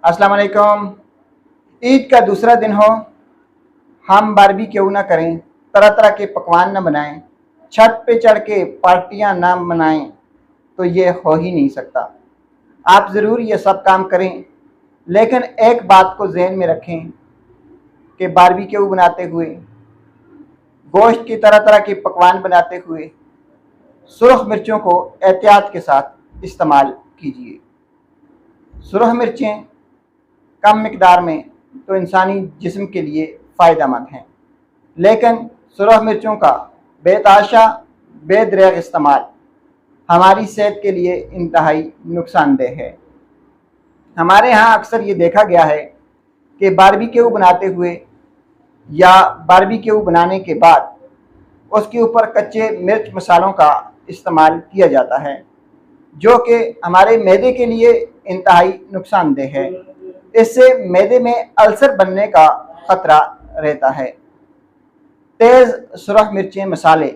अस्सलाम वालेकुम। ईद का दूसरा दिन हो, हम बारबेक्यू ना करें, तरह तरह के पकवान न बनाएं, छत पे चढ़ के पार्टियां ना मनाएं, तो ये हो ही नहीं सकता। आप ज़रूर ये सब काम करें, लेकिन एक बात को ज़हन में रखें कि बारबेक्यू बनाते हुए, गोश्त की तरह तरह के पकवान बनाते हुए सुरख मिर्चों को एहतियात के साथ इस्तेमाल कीजिए। सुरख मिर्चें कम मिकदार में तो इंसानी जिस्म के लिए फ़ायदेमंद हैं, लेकिन सुरख मिर्चों का बेतहाशा बेदरग इस्तेमाल हमारी सेहत के लिए इंतहाई नुकसानदेह है। हमारे यहाँ अक्सर ये देखा गया है कि बारबेक्यू बनाते हुए या बारबेक्यू बनाने के बाद उसके ऊपर कच्चे मिर्च मसालों का इस्तेमाल किया जाता है, जो कि हमारे मैदे के लिए इंतहाई नुकसानदेह है। इससे मैदे में अल्सर बनने का ख़तरा रहता है। तेज़ सुरख मिर्चें मसाले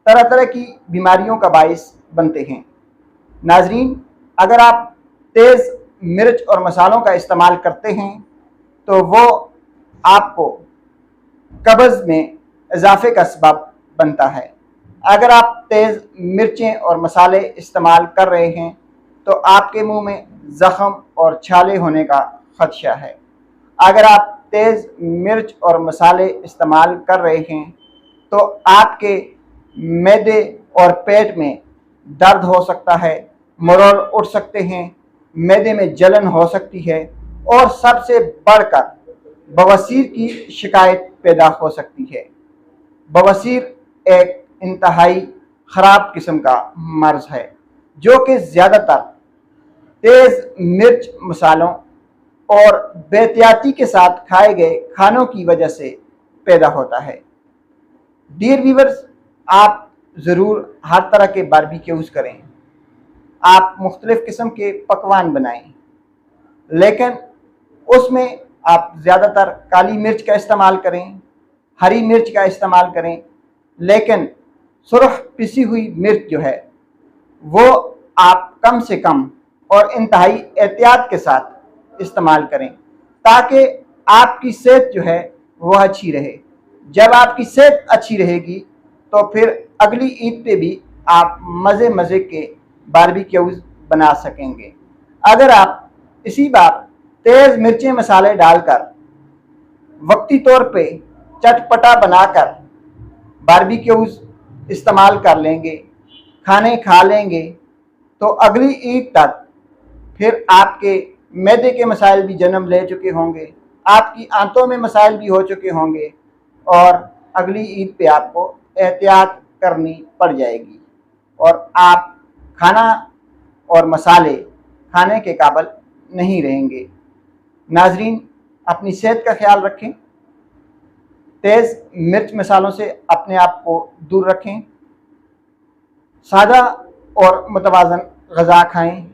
तरह तरह की बीमारियों का बाइस बनते हैं। नाजरीन, अगर आप तेज़ मिर्च और मसालों का इस्तेमाल करते हैं तो वो आपको कब्ज़ में इजाफे का सबब बनता है। अगर आप तेज़ मिर्चें और मसाले इस्तेमाल कर रहे हैं तो आपके मुंह में ज़ख़म और छाले होने का ख़दशा है। अगर आप तेज़ मिर्च और मसाले इस्तेमाल कर रहे हैं तो आपके मैदे और पेट में दर्द हो सकता है, मरोड़ उठ सकते हैं, मैदे में जलन हो सकती है और सबसे बढ़कर बवासीर की शिकायत पैदा हो सकती है। बवासीर एक इंतहाई ख़राब किस्म का मर्ज़ है जो कि ज़्यादातर तेज़ मिर्च मसालों और बेहतियाती के साथ खाए गए खानों की वजह से पैदा होता है। डियर व्यूअर्स, आप ज़रूर हर तरह के बारबेक्यूज़ करें, आप मुख्तलिफ़ किस्म के पकवान बनाएं, लेकिन उसमें आप ज़्यादातर काली मिर्च का इस्तेमाल करें, हरी मिर्च का इस्तेमाल करें, लेकिन सुरख पिसी हुई मिर्च जो है वो आप कम से कम और इंतहाई एहतियात के साथ इस्तेमाल करें, ताकि आपकी सेहत जो है वो अच्छी रहे। जब आपकी सेहत अच्छी रहेगी तो फिर अगली ईद पे भी आप मज़े मज़े के बारबेक्यूज़ बना सकेंगे। अगर आप इसी बार तेज़ मिर्चें मसाले डालकर वक्ती तौर पे चटपटा बनाकर बारबेक्यूज़ इस्तेमाल कर लेंगे, खाने खा लेंगे, तो अगली ईद तक फिर आपके मैदे के मसाइल भी जन्म ले चुके होंगे, आपकी आंतों में मसाइल भी हो चुके होंगे और अगली ईद पे आपको एहतियात करनी पड़ जाएगी और आप खाना और मसाले खाने के काबिल नहीं रहेंगे। नाजरीन, अपनी सेहत का ख्याल रखें, तेज़ मिर्च मसालों से अपने आप को दूर रखें, सादा और मुतवाज़न ग़िज़ा खाएं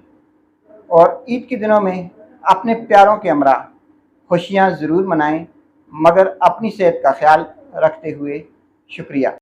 और ईद के दिनों में अपने प्यारों के हमरा खुशियाँ ज़रूर मनाएं, मगर अपनी सेहत का ख्याल रखते हुए। शुक्रिया।